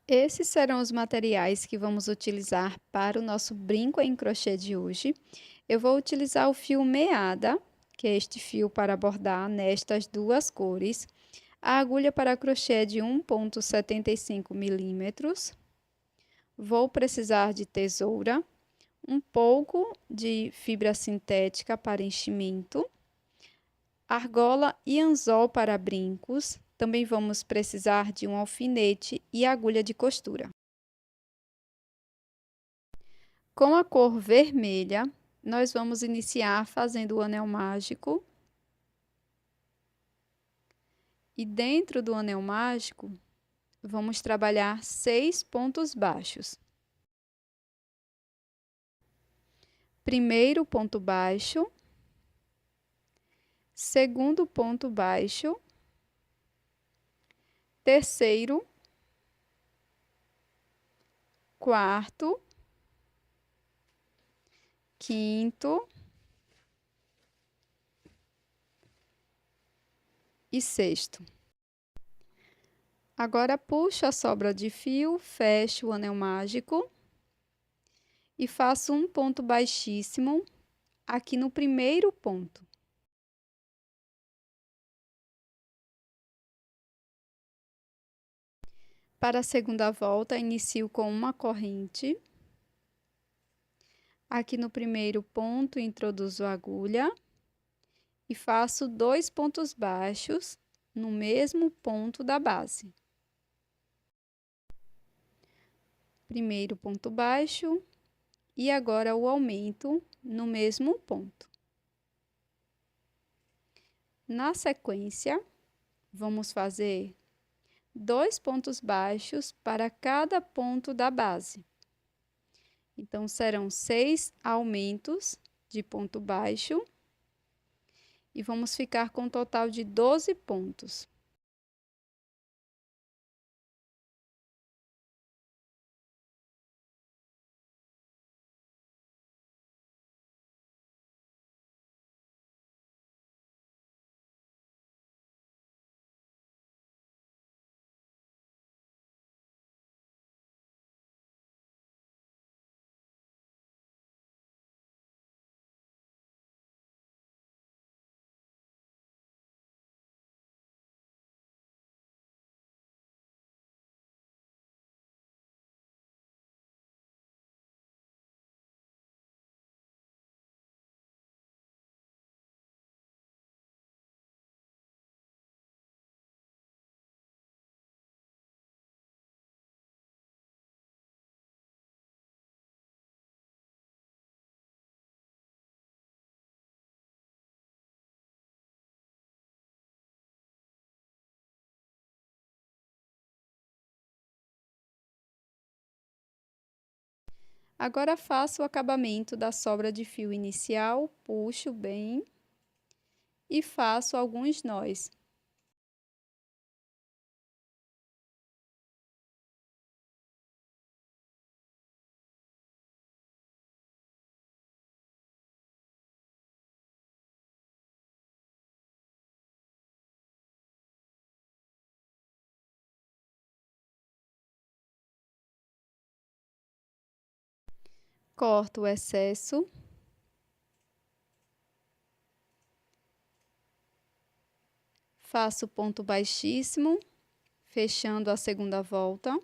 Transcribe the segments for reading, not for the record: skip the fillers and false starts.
Esses serão os materiais que vamos utilizar para o nosso brinco em crochê de hoje. Eu vou utilizar o fio meada, que é este fio para bordar nestas duas cores, a agulha para crochê de 1,75 milímetros. Vou precisar de tesoura, um pouco de fibra sintética para enchimento, argola e anzol para brincos. Também vamos precisar de um alfinete e agulha de costura. Com a cor vermelha, nós vamos iniciar fazendo o anel mágico. E dentro do anel mágico, vamos trabalhar 6 pontos baixos. Primeiro ponto baixo, segundo ponto baixo, terceiro, quarto, quinto e sexto. Agora, puxo a sobra de fio, fecho o anel mágico e faço um ponto baixíssimo aqui no primeiro ponto. Para a segunda volta, inicio com uma corrente. Aqui no primeiro ponto, introduzo a agulha e faço 2 pontos baixos no mesmo ponto da base. Primeiro ponto baixo e agora o aumento no mesmo ponto. Na sequência, vamos fazer 2 pontos baixos para cada ponto da base. Então, serão 6 aumentos de ponto baixo e vamos ficar com um total de 12 pontos. Agora, faço o acabamento da sobra de fio inicial, puxo bem e faço alguns nós. Corto o excesso. Faço ponto baixíssimo, fechando a segunda volta.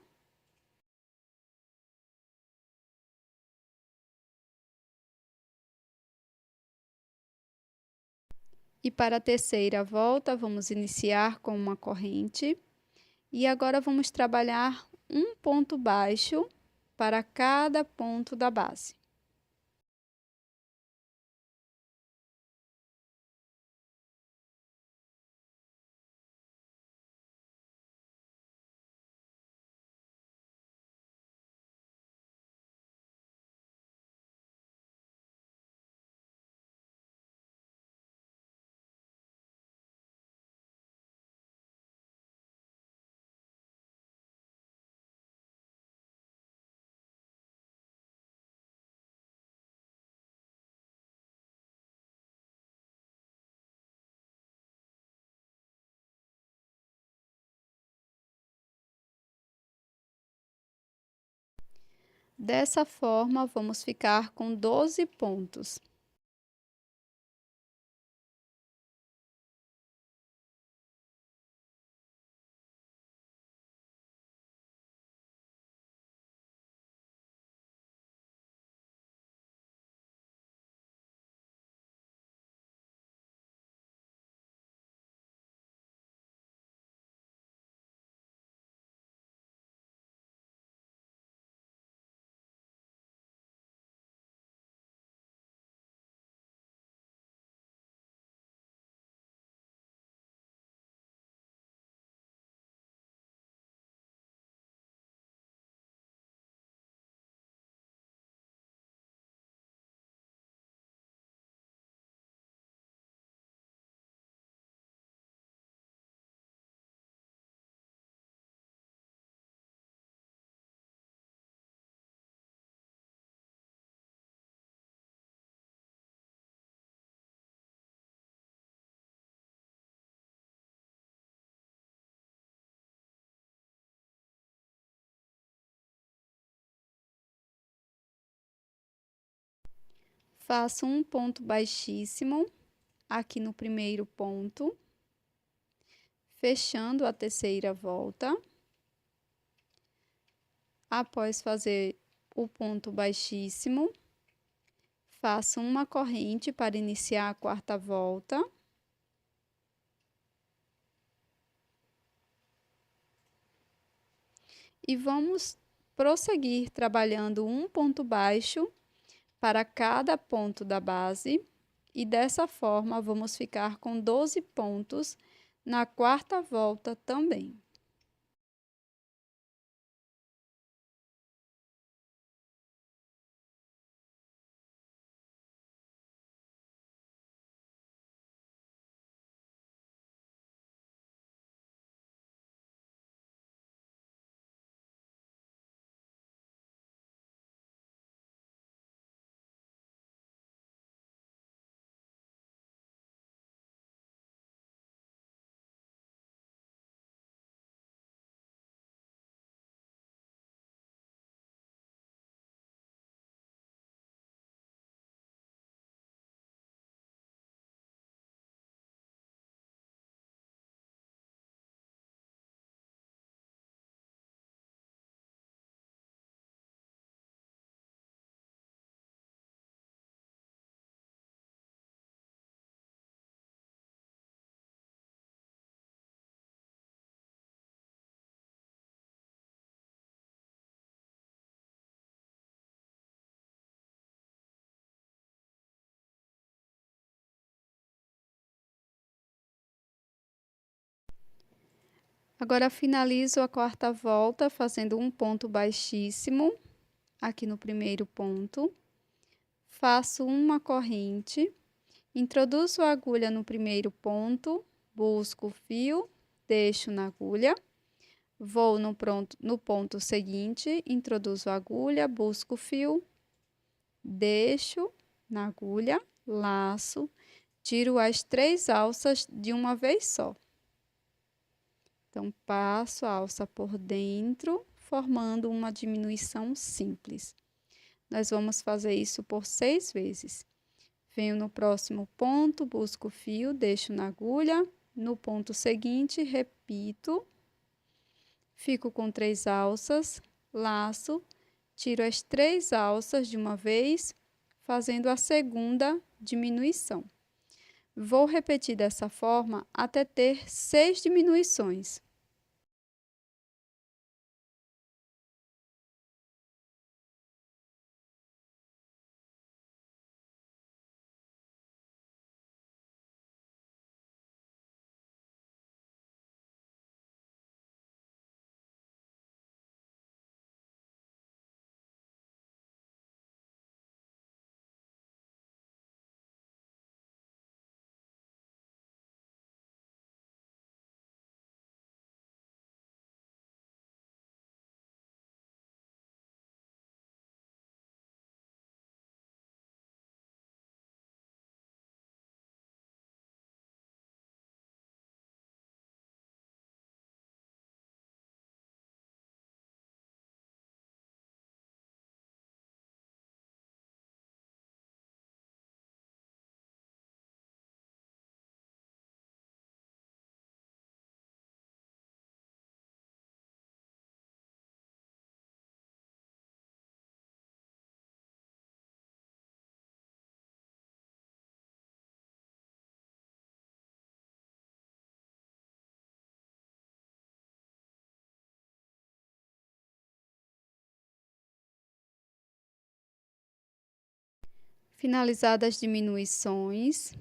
E para a terceira volta, vamos iniciar com uma corrente. E agora vamos trabalhar um ponto baixo para cada ponto da base. Dessa forma, vamos ficar com 12 pontos. Faço um ponto baixíssimo aqui no primeiro ponto, fechando a terceira volta. Após fazer o ponto baixíssimo, faço uma corrente para iniciar a quarta volta. E vamos prosseguir trabalhando um ponto baixo para cada ponto da base, e dessa forma vamos ficar com 12 pontos na quarta volta também. Agora finalizo a quarta volta fazendo um ponto baixíssimo aqui no primeiro ponto. Faço uma corrente, introduzo a agulha no primeiro ponto, busco o fio, deixo na agulha, vou no ponto seguinte, introduzo a agulha, busco o fio, deixo na agulha, laço, tiro as 3 alças de uma vez só. Então, passo a alça por dentro, formando uma diminuição simples. Nós vamos fazer isso por 6 vezes. Venho no próximo ponto, busco o fio, deixo na agulha. No ponto seguinte, repito. Fico com 3 alças, laço, tiro as 3 alças de uma vez, fazendo a segunda diminuição. Vou repetir dessa forma até ter 6 diminuições. Finalizadas as diminuições,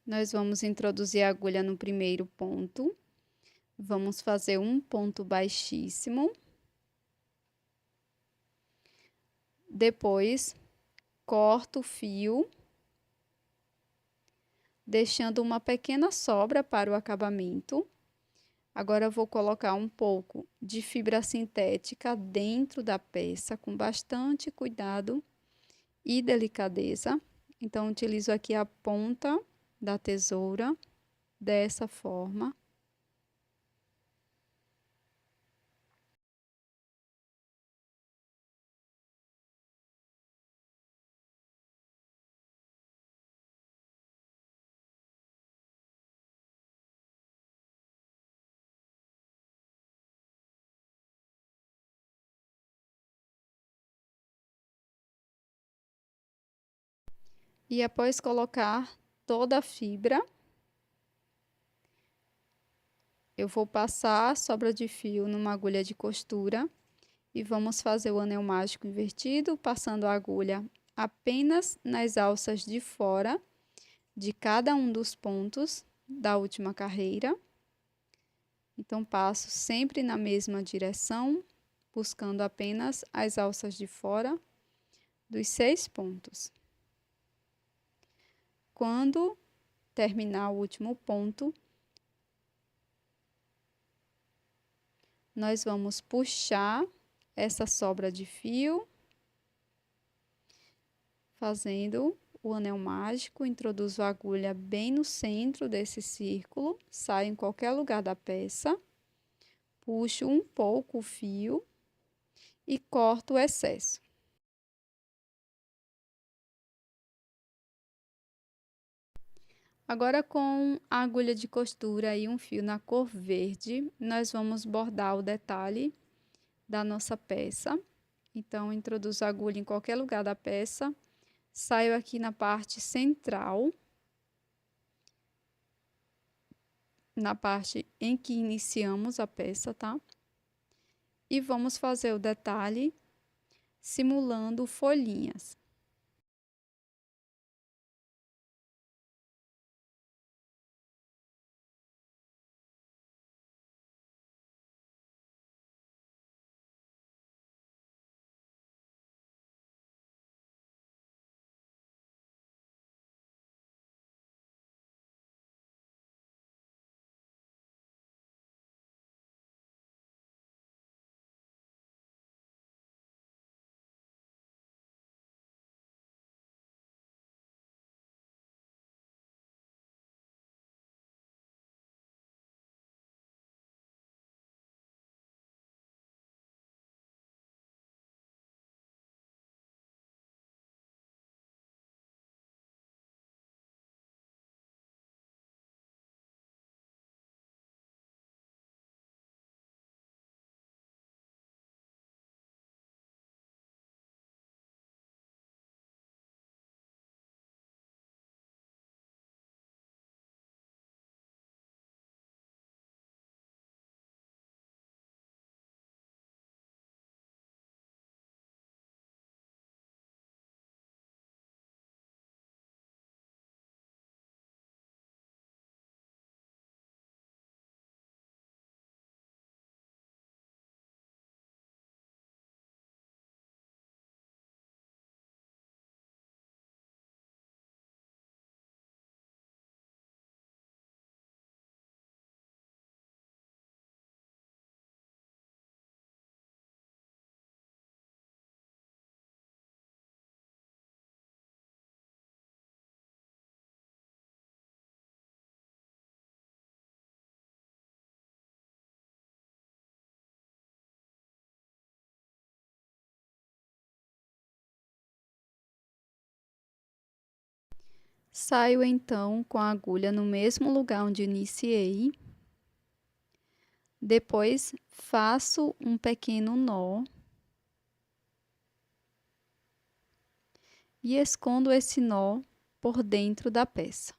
nós vamos introduzir a agulha no primeiro ponto. Vamos fazer um ponto baixíssimo. Depois, corto o fio, deixando uma pequena sobra para o acabamento. Agora, eu vou colocar um pouco de fibra sintética dentro da peça, com bastante cuidado e delicadeza. Então, utilizo aqui a ponta da tesoura, dessa forma. E após colocar toda a fibra, eu vou passar a sobra de fio numa agulha de costura e vamos fazer o anel mágico invertido, passando a agulha apenas nas alças de fora de cada um dos pontos da última carreira. Então, passo sempre na mesma direção, buscando apenas as alças de fora dos 6 pontos. Quando terminar o último ponto, nós vamos puxar essa sobra de fio, fazendo o anel mágico, introduzo a agulha bem no centro desse círculo, saio em qualquer lugar da peça, puxo um pouco o fio e corto o excesso. Agora, com a agulha de costura e um fio na cor verde, nós vamos bordar o detalhe da nossa peça. Então, introduzo a agulha em qualquer lugar da peça, saio aqui na parte central, na parte em que iniciamos a peça, tá? E vamos fazer o detalhe simulando folhinhas. Saio então com a agulha no mesmo lugar onde iniciei. Depois, faço um pequeno nó e escondo esse nó por dentro da peça.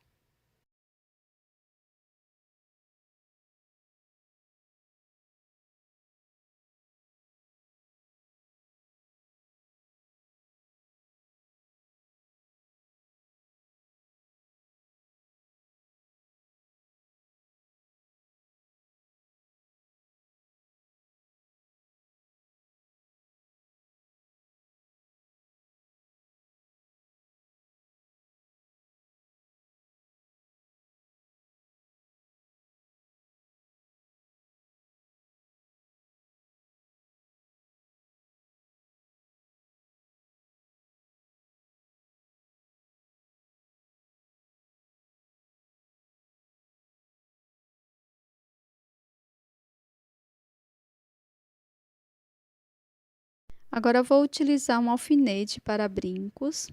Agora eu vou utilizar um alfinete para brincos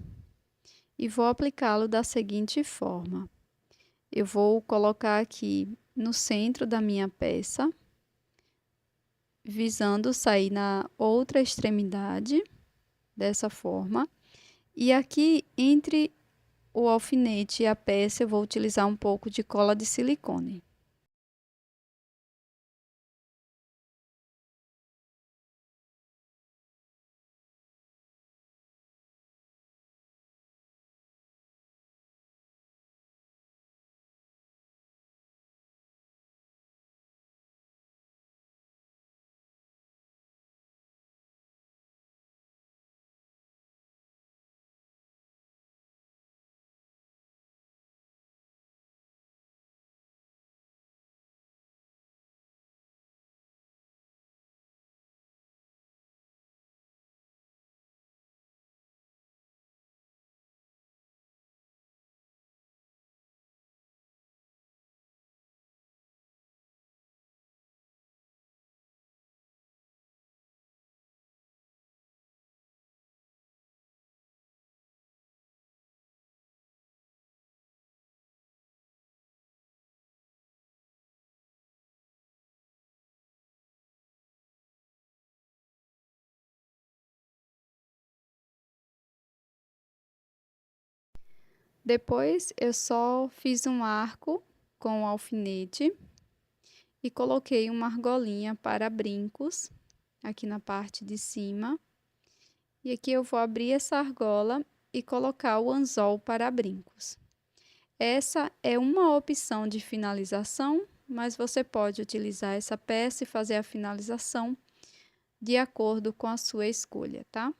e vou aplicá-lo da seguinte forma. Eu vou colocar aqui no centro da minha peça, visando sair na outra extremidade, dessa forma. E aqui entre o alfinete e a peça eu vou utilizar um pouco de cola de silicone. Depois eu só fiz um arco com o alfinete e coloquei uma argolinha para brincos aqui na parte de cima. E aqui eu vou abrir essa argola e colocar o anzol para brincos. Essa é uma opção de finalização, mas você pode utilizar essa peça e fazer a finalização de acordo com a sua escolha, tá?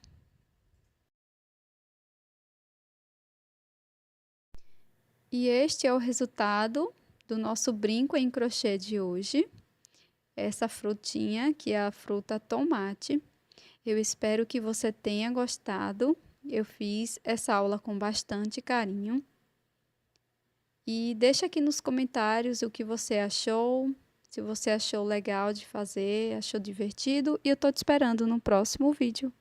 E este é o resultado do nosso brinco em crochê de hoje. Essa frutinha, que é a fruta tomate. Eu espero que você tenha gostado. Eu fiz essa aula com bastante carinho. E deixa aqui nos comentários o que você achou, se você achou legal de fazer, achou divertido. E eu tô te esperando no próximo vídeo.